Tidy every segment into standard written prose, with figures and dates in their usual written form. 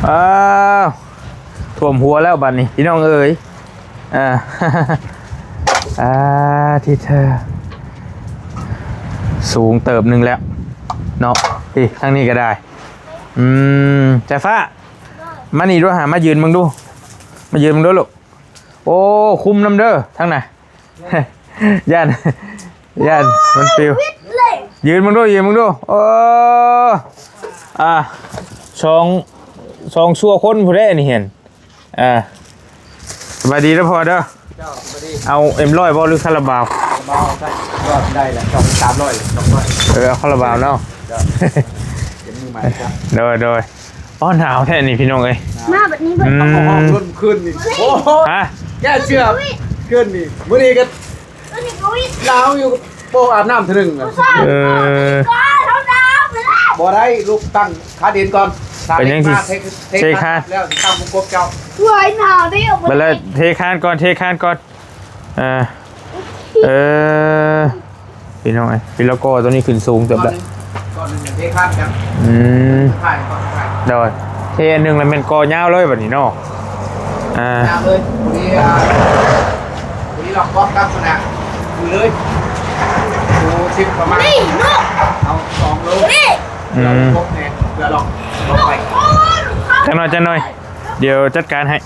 อ้าวท่วมหัวแล้วบัดนี้พี่น้องเอ๋ยที่เธอสูงเติบหนึ่งแล้วเนาะพี่ทางนี้ก็ได้ใจฟ้ามานี่ด้วยหามายืนมึงดูมายืนมึงดูลูกโอ้คุมน้ำเด้อทางไหนย่านมันปิวยืนมึงดูโอ้สองชั่วคนผู้ใดนี่เห็นสบายดีแล้วพอเด้อเอาM100บ่หรือคาราบาวได้แหละ300เอาคาราบาวเนาะโดยอ๋อหนาวแท้นี่พี่น้องเอ้ยมาแบบนี้รุ่นขึ้นนี่โอ้โหแก่เชื่อขึ้นนี่มื้อนี้ก็หนาวอยู่โป้อาบน้ำถึงบ่ได้ลูกตั้งคาดินก่อนเป็นยังที่เทคานแล้วตั้งวงกบเจ้าสวยหนาวดิไปเลยเทคานก่อนพี่น้องไอ้พี่แล้วก็ตัวนี้ขึ้นสูงเติบแล้วก่อนนึงเทคานกันถ่ายก่อนเดี๋ยวเทหนึ่งแล้วมันกอยาวเลยแบบนี้เนาะยาวเลยวันนี้เราก็ตั้งขนาดดูเลยดูชิปประมาณเอา2 โลเราพกเนี่ยเพื่อลองไปจังหน่อยเดี๋ยวจัดการให้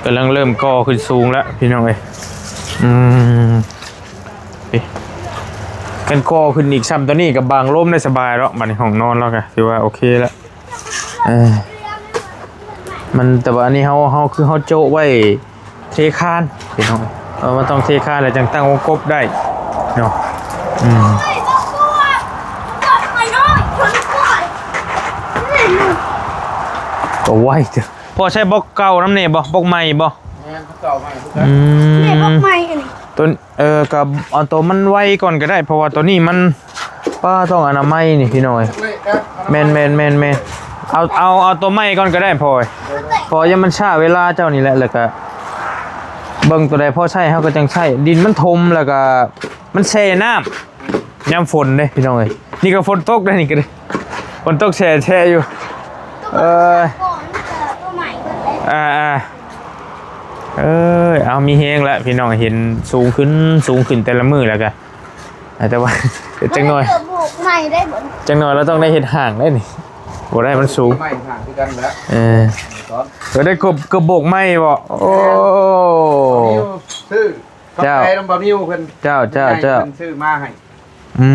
กำลังเริ่มก่อขึ้นสูงแล้วพี่น้องเอ้ยกันก่อขึ้นอีกซ้ำตัวนี้กับบางร่มได้สบายแล้วมันห้องนอนแล้วกันถือว่าโอเคแล้วมันแต่ว่าอันนี้เขาคือเขาโจไว้เทคานพี่น้องมันต้องเทคานแล้วจังตั้งวงกบได้เนาะก็ไหวจ้ะพอใช้บล็อกเก่าน้ำเนบบอกใหม่บ่เนี่ยบล็อกใหม่อันนี้ตัวกับเอาตัวมันไวก่อนก็ได้เพราะว่าตัวนี้มันป้าต้องอนามัยนี่พี่น้อยแมนเอาตัวใหม่ก่อนก็ได้พอยังมันช้าเวลาเจ้านี่แหละแล้วก็เบิ่งตัวใดพอใช้เขาก็จังใช้ดินมันทมแล้วก็มันแช่น้ำย้ำฝนเด้พี่น้อยนี่ก็ฝนตกได้นี่ก็ได้ฝนตกแช่อยู่เอามีเฮงแล้วพี่น้องเห็นสูงขึ้นแต่ละมือแล้วกันแต่ว่าจังหน่อยจังหน่อยเราต้องได้เห็นห่างได้นี่บ่ได้มันสูงไม่ห่างที่กันแล้วเราได้กระบอกไม้บ่โอ้ซื้อเจ้าน้ำบะนิ่วเพิ่นเจ้าซื้อมาให้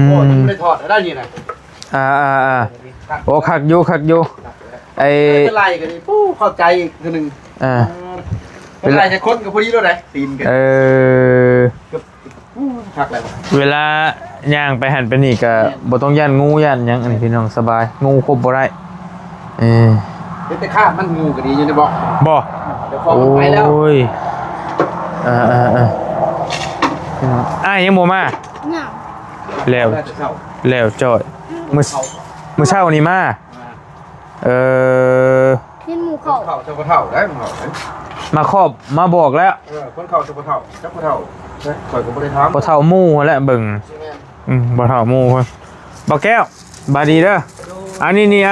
โอ้ยังไม่ได้ถอดได้ยินโอ้คักอยู่ไอ้เป็นไรกันนี่ปู้เข้าใจคือหนึ่งเป็นไรจะค้นกับพอดีด้วยไหนตีนกันคักแล้วเวลาย่างไปหันไปนี่ก็บ่ต้องย่านงูย่านยังอันนี้พี่น้องสบายงูครบบ่ได้แต่ข้ามันงูก็ดีอยู่ในบ่เดี๋ยวพอไปแล้วโอ้ยยังโมมาแล้วจอยมือเช้านี้มาเห็นหมูเข่าเจ้าเท่าได้หมูเข่ามาครอบมาบอกแล้วคนเข่าเจ้าเท่าข่อยก็ไม่ได้ทำบ่เท่าหมู่แล้วเบิ่งบ่เท่าหมู่เพิ่นบ่แก้วบาดีเด้ออันนี้นี่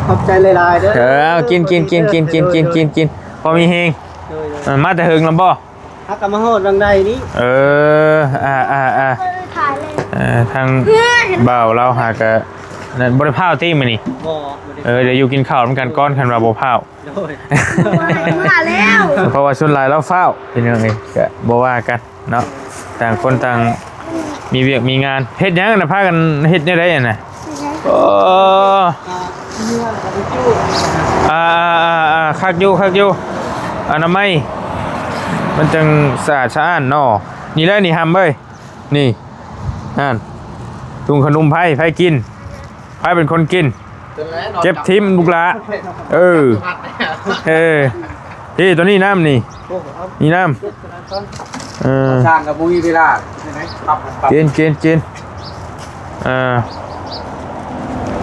ขอบใจหลายๆเด้อกินพอมีเฮงมาแต่หึงลำบ่ฮักกะมาโหดรังใดนี้ทางบ่าวเราหากะนั่นบ่ได้พาวตี้มื้อนี้เดี๋ยวอยู่กินข้าวกันก้อนคันว่าบ่พาวมาแล้วเพราะว่าชุดลายเราเฝ้าเป็นยังไงก็บ่ว่ากันเนาะต่างคนต่างมีเวียกมีงานเฮ็ดหยังน่ะพากันเฮ็ดได้ไดน่ะคักอยู่อนามัยมันจังสะอาดสะอ้านเนาะนี่แหละนี่หำเอ้ยนี่นั่นถุงขนมไผกินไผเป็นคนกินเก็บทิมลูกหลานี่ตัวนี้น้ำนี่น้ำช่างกับบุยเวลากิน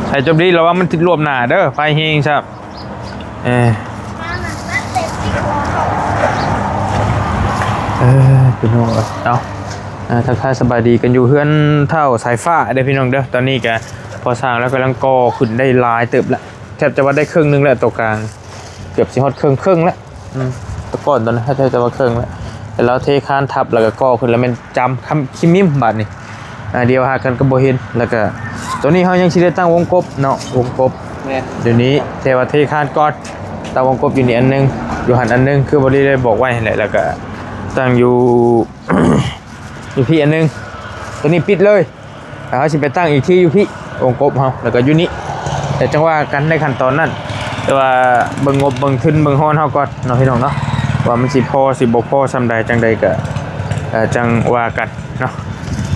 ใส่จบดีเราว่ามันติดรวมหนาเด้อไฟเฮงใช่พี่น้องเอา ทักทายสบายดีกันอยู่เฮือนเท่าสายฟ้าเด้อพี่น้องเด้อตอนนี้แกพอสร้างแล้วกำลังก่อขึ้นได้หลายเติบละแทบจะว่าได้ครึ่งนึงแล้วตัวกลางเกือบสิฮอดครึ่งแล้วตะก่อนตอนนั้นแทบจะว่าครึ่งแล้วแต่เราเทคานทับแล้วก็ก่อขึ้นแล้วมันจำคำคิมิมบาดนี่เดียวหากันก็บ่เห็นแล้วก็ตัวนี้เฮายังสิได้ตั้งวงกบเนาะวงกบเดี๋ยวนี้เทวเทคานก่อนตั้งวงกบอยู่นี่อันนึงอยู่หันอันนึงคือบ่ได้บอกไว้แหละแล้วก็ตั้งอยู่ อยู่พี่อันนึงตัวนี้ปิดเลยแล้วเขาสิไปตั้งอีกที่อยู่พี่วงกบเขาแล้วก็อยู่นี้แต่จังว่ากันในขั้นตอนนั้นแต่ว่าเบิ่งงบเบิ่งทุนเบิ่งฮ้อนเขาก่อนเนาะพี่น้องเนาะว่ามันสิพอสิบ่พอซำใดจังใดก็จังว่ากันเนาะ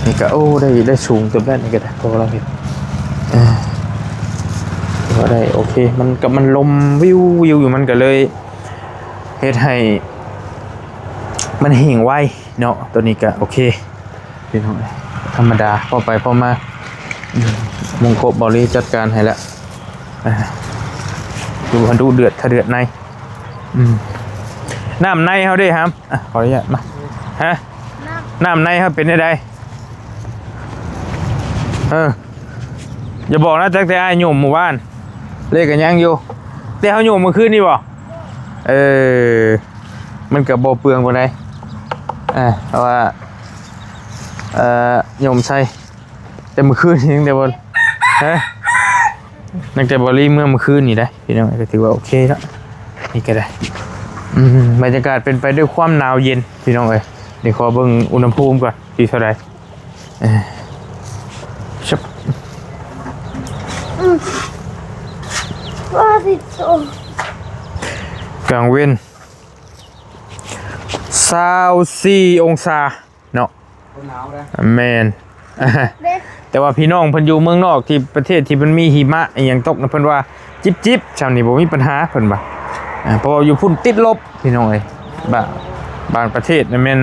นี่ก็โอ้ได้สูงเต็มแล้วนี่ก็ได้พอเราเห็นก็ได้โอเคมันลมวิวอยู่มันก็เลยเฮ็ดให้มันหิ่งไวเนาะตัวนี้ก็โอเคพี่น้องธรรมดาพอไปพอมามงกบบริจัดการให้แล้วดูเดือดถ้าเดือดในน้ำในเขาได้ครับขออนุญาตมาฮะน้ำในเขาเป็นยังไงอย่าบอกนะตั้งแต่ไอ้หนุ่มหมู่บ้านเล่กันยังอยู่แต่เขาหนุ่มเมื่อคืนนี่บ่มันกับโบเปลืองกว่าใดเพราะว่าโยมใส่แต่เมื่อคืนยังแต่บนนักแต่บอลลี่เมื่อคืนนี่ได้พี่น้องก็ถือว่าโอเคแล้วนี่ก็ได้บรรยากาศเป็นไปด้วยความหนาวเย็นพี่น้องเดี๋ยวขอเบิ่งอุณหภูมิก่อนที่เท่าไหร่ชับว่าสิโตกลางเว้น24 องศาเนาะแมนแต่ว่าพี่น้องเพิ่นอยู่เมืองนอกที่ประเทศที่มันมีหิมะอย่างตกนะเพิ่นว่าจิบชาวนี้บ่มีปัญหาเพิ่นว่าเพราะว่าอยู่พุ่นติดลบพี่น้องบางประเทศแม่น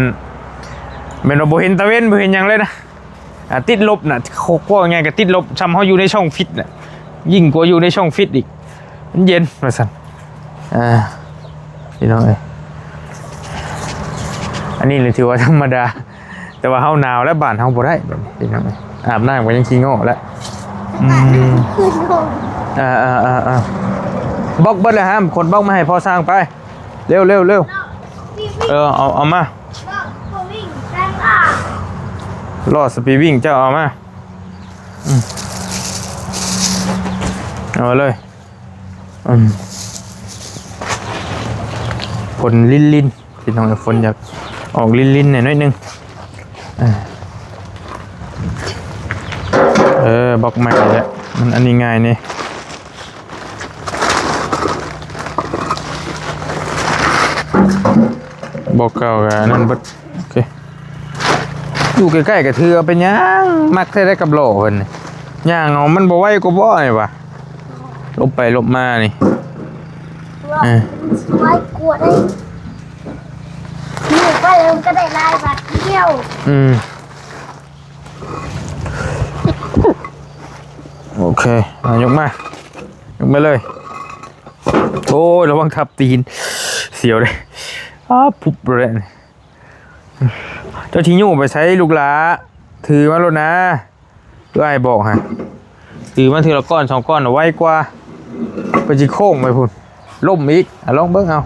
ว่าบ่เห็นตะเว้นบ่เห็นหยังเลยนะติดลบน่ะโคตรง่ายก็ติดลบซ้ำเฮาอยู่ในช่องฟิตน่ะยิ่งกว่าอยู่ในช่องฟิตอีกมันเย็นว่าซั่นพี่น้องอันนี้เลยถือว่าธรรมดาแต่ว่าเฮาหนาวแล้วบ้านเฮาบ่ได้แบบนี้พี่น้องอาบน้ำก็ยังขี้โง่แล้วบล็อกเบิดเลยฮะคนบล็อกมาให้พอสร้างไปเร็วเอามาลอดสปีวิ่งเจ้าเอามาเอาเลยฝนลิ้นพี่น้องฝนอยากออกลิ้นหน่อยนึงบล็อกใหม่แล้วมันอันนี้ง่ายนี่บล็อกเก่ากันนั่นเบิดโอเคอยู่ใกล้ๆกับเธอเป็นยังมักได้กับโหลเพิ่นย่างเอามันบ่ไหวก็บ่นี่ว่ะลบไปลบมานี่ไว้กลัวได้อยู่ไปแล้วก็ได้ลายบาดเดียวโอเคยกมาเลยโอ้ยระวังทับตีนเสียวเลยปุ๊บเลยเจ้าที่ยู่ไปใช้ลูกหลาถือมาแล้วนะก็ไอ้บอกฮะถือมาทีละก้อน2 ก้อนเอาไว้กว่าไปจีโค้งไปพุ่นล่มอีกลองเบิ้งเอา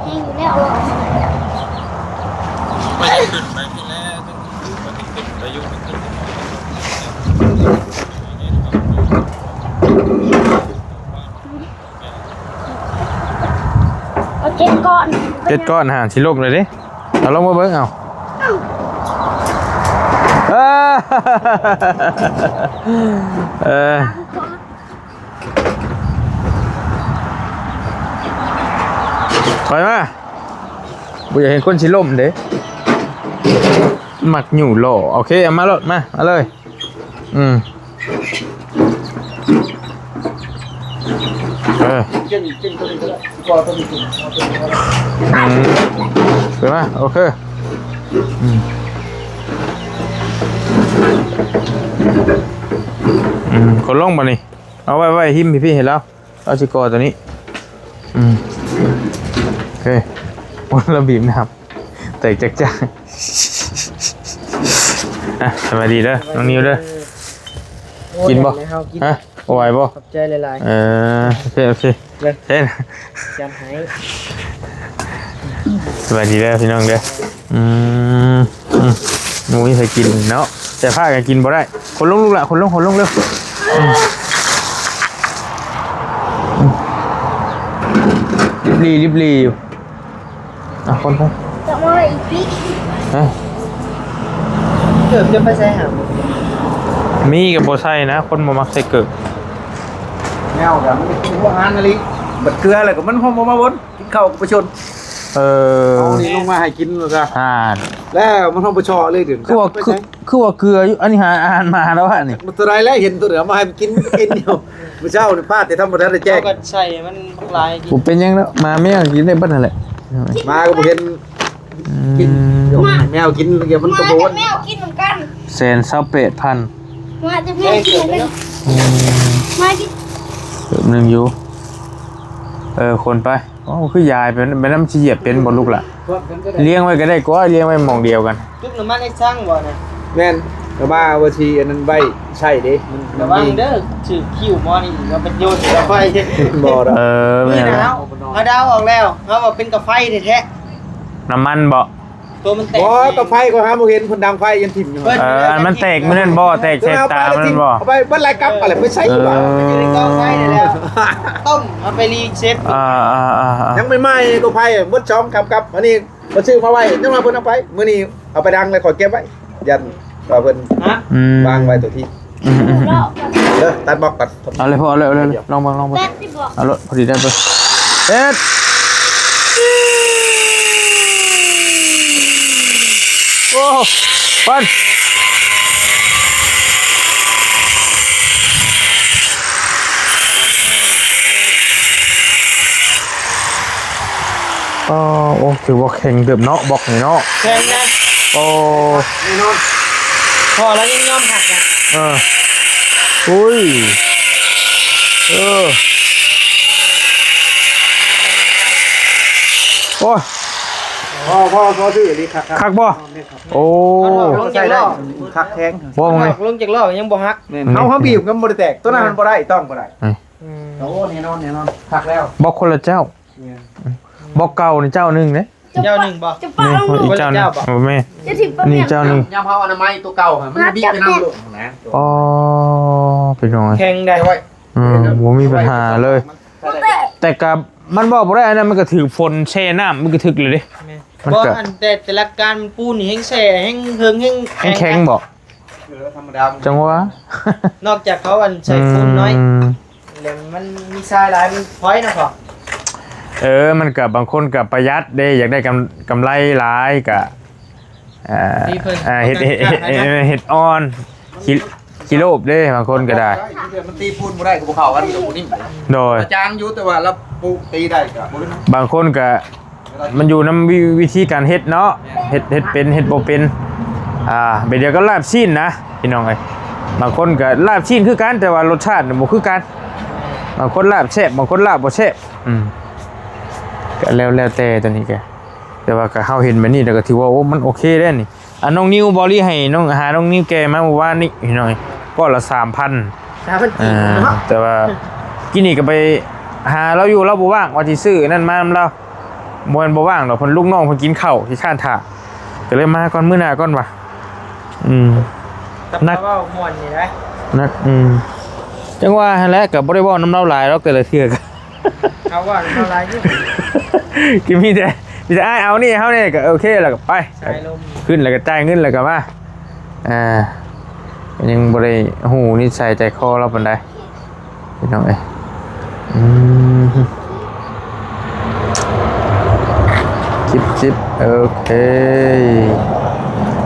อยู่แล้วไปขึ้นไปขึ้นแล้วไปยุ่งเอา7 ก้อนหาสิลมเลยดิเอาลงมาเบิ้งเอาไปมาบ่อยากเห็นคนสิลมเด้หมักหยู่หล่อโอเคเอามาลดมาเลยไปมาโอเคคนล่องมานี่เอาไว้หิมพี่เห็นแล้วเอาชิกอตัวนี้ โอเควันละบีบนะครับเตะจักจักอ่ะสวัสดีเด้อน้องนิวเด้อกินบ่ฮะโอ้ยบ่ ขอบใจหลาย โอเคโอเคเช่น ๆจันให้ สวัสดีเด้อพี่น้องเด้อหมูไม่เคยกินเนาะแต่ผ้ากันกินบ่ได้คนลงลูกละคนลงเร็วรีบอยู่อ่ะคน จะมาอีกปี เกือบจะไปใส่หาม มีกับโบไซนะคนบ่มักใส่เกิก แนวแบบมันกินพวกอาหารอะไรบัดเกลืออะไรก็มันหอมมาบนกินข้าวกับประชนเอานี่ลงมาให้กินแล้วก็ แล้วมันห้องประชอเลยเดี๋ยว คือว่าเกลืออยู่อันนี้หาอาหารมาแล้วฮะนี่ มันตัวไรแล้วเห็นตัวเหนือมาให้มันกินเดียวเมื่อเช้าเนี่ยพลาดแต่ทำมาได้แจ้ง ก็ใส่มันลายกิ ผมเป็นยังแล้วมาไม่อยากกินได้บ้านนั่นแหละ มาก็บ่เห็นกินแมวกินเดี๋ยวมันกระโดด แมวกินเหมือนกัน แสนเศร้าเป็ดพัน มาจะแมวกินเหมือนกันมากิน เติมหนึ่งอยู่คนไปอ๋อคือยายเป็นน้ำชี้เหยียบเป็นบนลูกละเลี้ยงไว้ก็ได้ก็เลี้ยงไว้หมองเดียวกัน ทุกน้ำมันให้ช่างบ่นะ แม่นแต่ว่าวันทีอันนั้นใบใช่ดิ ระวังเด้อชื่อคิวมอนี่เราเป็นโยนกาไฟ บ่ดอก ไม่ นี่ เอา นะเอาดาวออกแล้วเขาบอกเป็นกาไฟแท้ น้ำมันบ่ ตัวมันแตก บ่ก็ไฟก็หาบ่เห็นคนดังไฟยันถิ่มอยู่ อันมันแตกมันนั่นบ่แตกเสร็จตามันนั่นบ่ เอาไปเบิ่ไรกับอะไรไปใช้อยู่บ่ อยู่ในกองไฟนี่แล้วต้มเอาไปรีเซ็ต ยังไม่ไหม้ก็ไฟเบิดช่องกับอันนี้บ่ซื้อมาไว้จังว่าเพิ่นเอาไปมื้อนี้เอาไปดังเลยขอเก็บไว้ยันว่าเพิ่น ฮะ วางไว้ตัวที่ รอบ เด้อตัดบอกตัด เอาเลยพ่อเอาเลยลองเบิ่ง แปดสิบบอก เอารถพอดีได้ไปเอ็ดโอ้ปันโอ้ถือว่าแข็งเดือบเนาะบอกนี่เนาะ แพงนะ โอ้ แน่นอนพอแล้วยังยอมหักนะ อุ้ยโอ้ย พ่อซื้อดีครับ คักบ่โอ้ ใส่ได้คักแทง บ่ไง ลงจากล้อยังบ่หัก เขาบีบกันบ่ได้แตกตัวนั้นมันบ่ได้ต้องบ่ได้โอ้แน่นอนคักแล้ว บอกคนละเจ้าบอกเก่านี่เจ้าหนึงเด้ เจ้าหนึ่งบ่ จะป้า นี่ ลง อีกเจ้าหนึงโอ้แม่ จะถิ่มป้า นี่ แม่ เจ้าหนึง ยามเฮาอนามัยตัวเก่ามันบีบไปนำลูกนะ อ๋อเป็นยังไง แข่งได้ ไว้ บ่มีปัญหาเลย แต่กับมันบอกบ่ได้อันนั้นมันก็ถือฝนแช่น้ำมันก็ถึกเลยเด้ มัน บ่ ก็ อันแต่ละการมันปูนี่แห้งแส่แห้งเฮิงแห้ง แข็งบ่ ธรรมดา จังหวะ นอกจากเขาอันใส่ปูนน้อยแล้วมันมีทรายหลายมันพอยนะพ่อ มันกับบางคนกับประหยัดเด้อยากได้กำไรหลายกับเห็ดอ่อนกิโลบเด้บางคนก็ได้ มันตีปูนบ่ได้กับเขากันกับปูนิ่ม โดย จางอยู่แต่ว่าเราปูตีได้กับบ่ได้ บางคนก็มันอยู่นำวิธีการเฮ็ดเนาะเฮ็ดเป็นเฮ็ดบ่เป็นเดี๋ยวก็ลาบชิ้นนะพี่น้องเอ้ยบางคนก็ลาบชิ้นคือกันแต่ว่ารสชาติบ่คือกันบางคนลาบแซ่บบางคนลาบบ่แซ่บก็แล้วแต่ตัวนี้แกแต่ว่าก็เฮาเห็นแบบนี้แล้วก็ถือว่าโอ้มันโอเคแล้วนี่น้องนิวบอลี่ให้น้องนิวแกมาเมื่อวานนี้พี่น้อยก็ละ 3,000 แต่ว่ากินนี่ก็ไปหาเราอยู่เราบ่ว่างว่าสิซื้อนั่นมานำเราบ่แม่นบ่ว่างดอกเพิ่นลูกน้องเพิ่นกินข้าวที่ข้านท่าก็เลยมาก่อนมื้อหน้าก่อนว่ะนักว่าม่วนนี่ได้ นักจังว่าหั่นแหละก็บ่ได้เว้านำเราหลายหรอกแต่ละเทื่อก็ เขาว่าเท่าไรอยู่ กินมีแต่อ้ายเอานี่เฮานี่ก็โอเคแล้วก็ไป สายลม ขึ้นแล้วก็จ่ายเงินแล้วก็มายังบ่ได้หูนิสัยใจคอเราปานใดพี่น้องเอ้ยจิบโอเค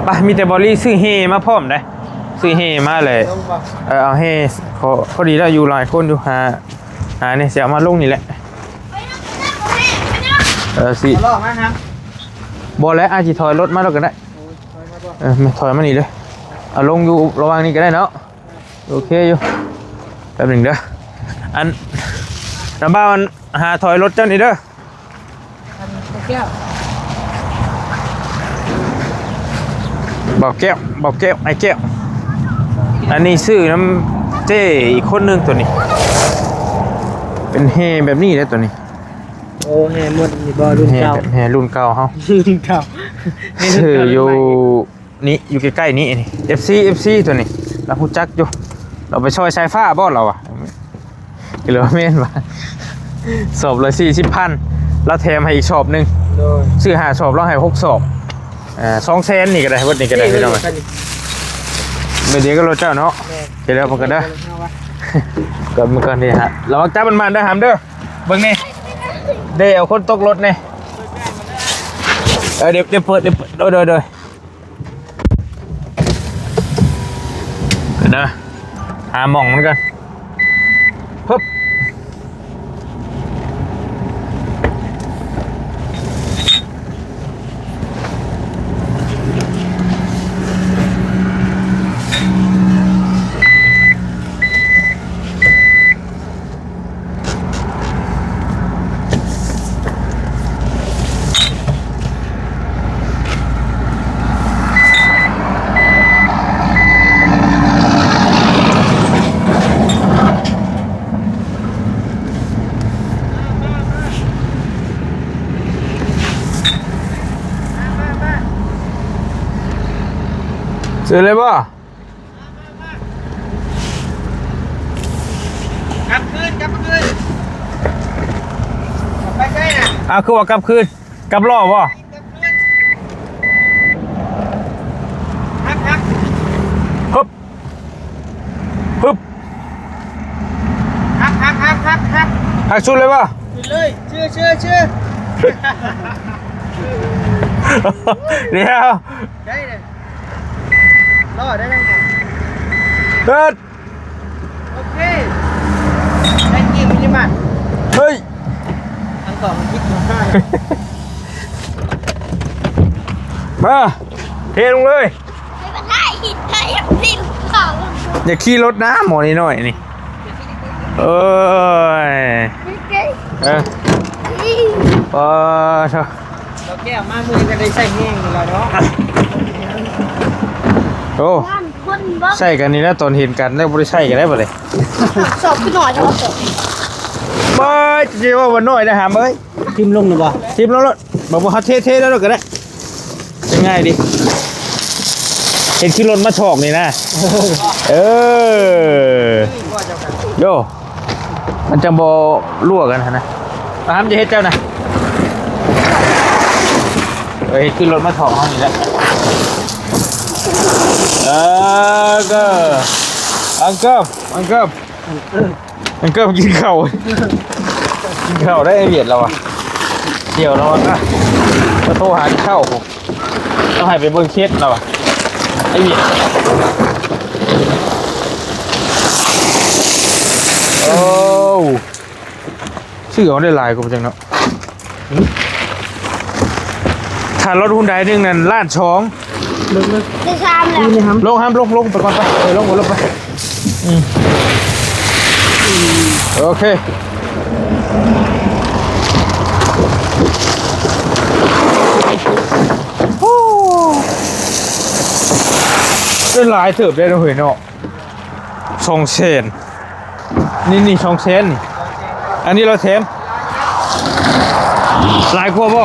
ไปมีแต่บอลลี่ซื้อเฮมาพร้อมได้ซื้อเฮมาเลย ลมบ่ เอาเฮพอดีแล้วอยู่หลายคนอยู่หาเนี่ยเสียมาลงนี่แหละสิ ลอกมาครับ บอลแล้วอาจิถอยรถมาแล้วก็ได้ไม่ถอยมานี่เลยเอาลงอยู่ระหว่างนี้ก็ได้เนาะโอเคอยู่แป๊บหนึ่งเด้ออันน้ำบ้าน หาถอยรถเจ้านี่เด้อ แก้ว บอกแก้วบอกแก้วไอ้แก้วอันนี้ซื้อน้ำเจ้อีกคนนึงตัวนี้เป็นเฮแบบนี้เลยตัวนี้ โอ้แฮหมดนี่บ่รุ่น เฮ เก่า แบบเฮรุ่นเก่าเฮา รุ่นเก่า ซื้ออยู่นี่อยู่ใกล้ๆนี่นี่ FC ตัวนี้เราฮู้จักอยู่เราไปช่วยสายฟ้าบ่เราอ่ะกิโลเมตรว่าสอบละ40,000แล้วแถมให้อีกสอบนึง โดย ซื้อ5สอบแล้วให้6สอบ200,000นี่ก็ได้เบิดนี่ก็ได้พี่น้องเดี๋ยวก็รถเจ้าเนาะเดี๋ยวมันก็ได้ก็มันก็นี่ฮะเราจับมันมาได้หามเด้อเบิ่งนี่เดี๋ยวคนตกรถนี่เดี๋ยวเปิดโดยเดี๋ยวนะหาหม่องมันกันปึ๊บซื้อเลยป่ะ กลับคืนไปใกล้น่ะ คือว่ากลับคืนกลับรอบป่ะ ฮัก ปึ๊บปึ๊บ หักชุดเลยป่ะ ขึ้นเลยชื่อ เดี๋ยว ได้เลยรอได้ยังไง เดิน โอเคได้กี่มิลลิเมตร เฮ้ย ทั้งสองคิดมา มาเทลงเลย ไม่เป็นไรหินไทยยังดิ้นเขา อย่าขี่รถนะหมอนี่หน่อยนี่เอ้ย ไม่เก่ง เออเถอะ เราแก้วมามือกันได้ใส่แห้งอยู่แล้วเนาะ โอ้ บ้านคนบ้า ใช่กันนี่นะตอนเห็นกันแล้วบริใช่กันได้ปะเลย สอบขึ้นหน่อยเถอะ ไม่จริงว่าวันน้อยนะฮะเอ้ย ทิมลงหรือเปล่า ทิมแล้วบอกว่าเขาเทแล้วก็ได้ยังไงดิเห็นขี่รถมาฉอกนี่นะเออโยมันจะบอรั่วกันนะห้ามจะเฮ็ดเจ้านะเห็นขี่รถมาฉอกห้องนี่แหละอังเกิลกินข้าวได้ไอเบียดเราอ่ะเดี๋ยวเราอ่ะมาโทรหาข้าวผมต้องให้ไปเบิ่งเคสเราอ่ะไอเบียดโอ้ชื่อเขาได้ลายกูจังเนาะถ้ารถหุ่นใดนึงนั่นล้านช้อง ได้ชามแล้ว ลงห้ามลงไปก่อนไปลงไปโอเคได้หลายเติบได้นะเฮ้ยเนาะ2 เซนนี่2 เซนนี่อันนี้เราเทมหลายกว่าบ่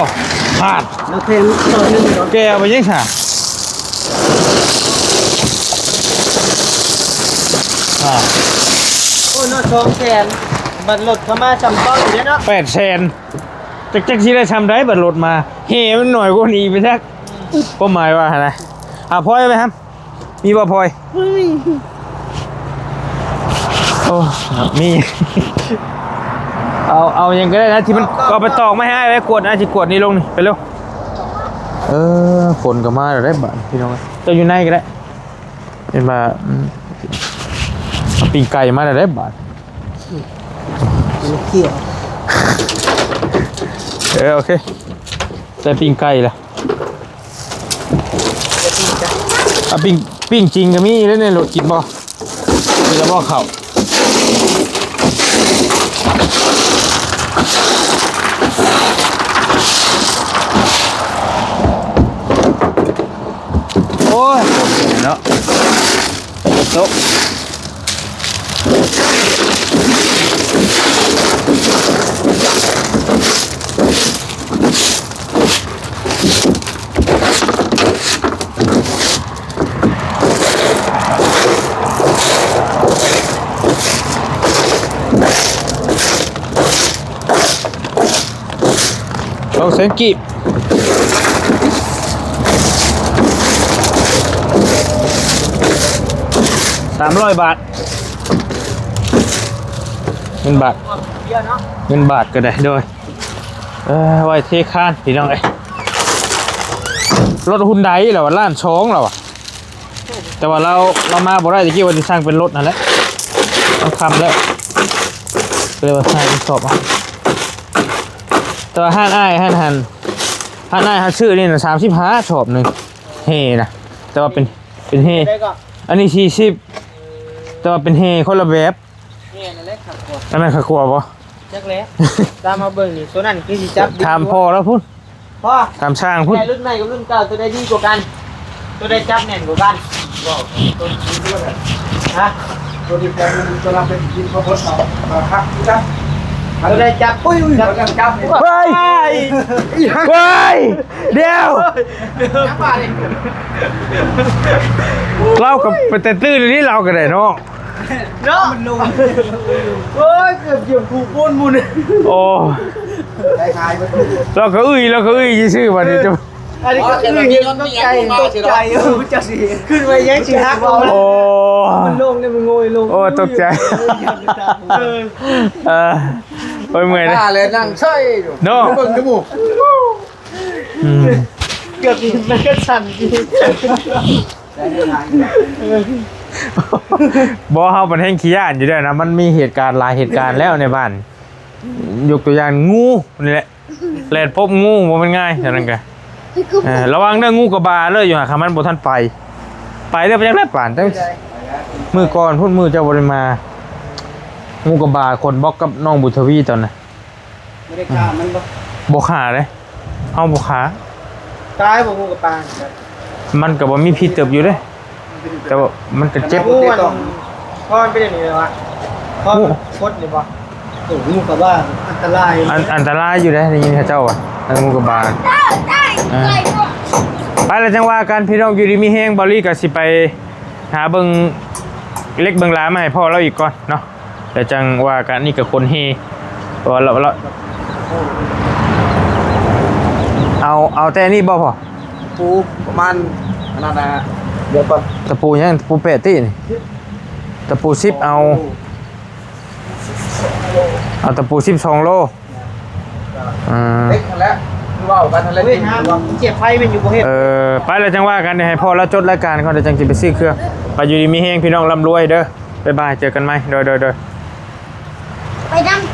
ผ่าน เราเทมตัวนึงเนาะ แกเอาไปยังไงโอ้ยน้อง200,000บัตรรถเข้ามาจำต้องอยู่เนาะ 8 เซนจักที่ได้ทำได้บัตรรถมาเฮ้มันหน่อยกว่านี้ไปสักก็หมายว่าอะไรพลอยไหมครับมีบ่พลอยโอ้มีเอายังก็ได้นะที่มันเอาไปตอกไม่ให้ไว้กดนะที่กดนี่ลงนี่ไปเร็วฝนก็มาแล้วได้บ้านพี่น้องจะอยู่ในก็ได้เป็นมาปิ้งไก่มาแล้วได้บ้าน เกี่ยว โอเคแต่ปิ้งไก่ล่ะปิ้งจริงก็มีแล้วในรถกินบ่กินแล้วบ่เข้า โต๊ะ2แสนกีบ300 บาทเงินบาท เยอะเนาะ เงินบาทก็ได้โดยไว้เทคานพี่น้องเอ้ยรถฮุนไดเหรอวะล้านช้องเหรอวะแต่ว่าเรามาบ่ได้ตะกี้ว่าจะสร้างเป็นรถนั่นแหละต้องทำแล้วก็เลยว่าสร้างเป็นสอบอ่ะแต่ว่าห้านอ้ายห้านเขาชื่อนี่นะ35ชอบหนึ่งเฮนะแต่ว่าเป็นเฮ ได้ก็ อันนี้40แต่ว่าเป็นเฮคนละแบบ เนี่ยนั่นแหละครับผม อันนั้นขากลัวปะ จักแล้วตามมาเบิ่งนี่ตัวนั้นคือสิจับ ถามพ่อแล้วพุ่น พ่อ ถามช่างพุ่น แต่รุ่นใหม่กับรุ่นเก่าตัวใดดีกว่ากัน ตัวใดจับแน่นกว่ากัน ตัวนี้ด้วยกัน ฮะ ตัวนี้แพงตัวเราเป็นกินข้าวโพดเราพักที่นั่น ตัวใดจับ อุ้ยเราจะจับ เฮ้ยเฮ้ยเดี๋ยว จับมาดิ เรากับไปแต่ตื้นนี่เรากันเลยเนาะ เนาะมันลงโอ้ยเกือบเหยียบผูกโคนมูล โอ้ ได้ทายมาดู เราก็ชื่อวันนี้จะ อันนี้ก็คือเห็นตกใจจะสิขึ้นไปยังสิฮักเอา โอ้ มันลงเนี่ยมันโงยลง โอ้ตกใจโอ้ยเมื่อยนะ เลยนั่งใช่ เนาะ เบิ่งจมูก เกือบมันก็สั่นจริง บ่เฮาเป็นแห่งขี้ย่านอยู่ด้วยนะมันมีเหตุการณ์หลายเหตุการณ์แล้วในบ้านยกตัวอย่างงูนี่แหละแล่นพบงูบ่มันง่ายเท่านั้นกันระวังเด้องูกระบาเลยอยู่หาคำมันบ่ทันไปเด้อไปจังได๋ป่านแต่มื้อก่อนพุ่นมื้อเจ้าบ่ได้มางูกระบาคนบอกกับน้องบุทวีตอนน่ะ ไม่ได้ฆ่ามันบ่ บ่ขาเด้เฮาบ่ขา ตายบ่งูกับปลา มันก็บ่มีพิษเติบอยู่เด้แต่ว่ามันก็เจ็บ งูมันพ่อมันเป็นอย่างนี้เลยวะพ่อพดหรือเปล่าโอ้งูกับว่าอันตราย อันตรายอยู่เด้ได้ยินเขาเจ้าอ่ะงูกระบาไปแล้วจังว่ากันพี่น้องอยู่ดีมีแฮงบ่ลี่ก็สิไปหาเบิ่งเล็กเบิ่งหลามาให้พ่อเราอีกก่อนเนาะแต่จังว่ากันนี่ก็คนเฮว่าเราเอาแต่นี่บ่พอ ปูประมาณขนาดนะเดี๋ยวก่อน ตะปูยังตะปูเป็ดตินี่ตะปู10เอาตะปู12โล เล็กนั่นแหละคือว่ากันนั่นแหละ เฮ้ยฮะเจ็บไฟเป็นอยู่ประเทศ ไปแล้วจังว่ากันเดี๋ยวให้พ่อแล้วจดรายการก่อนเดี๋ยวจังสิไปซื้อเครื่องไปอยู่ดีมีแฮงพี่น้องร่ำรวยเด้อบ๊ายบายเจอกันใหม่โดย ไปดำ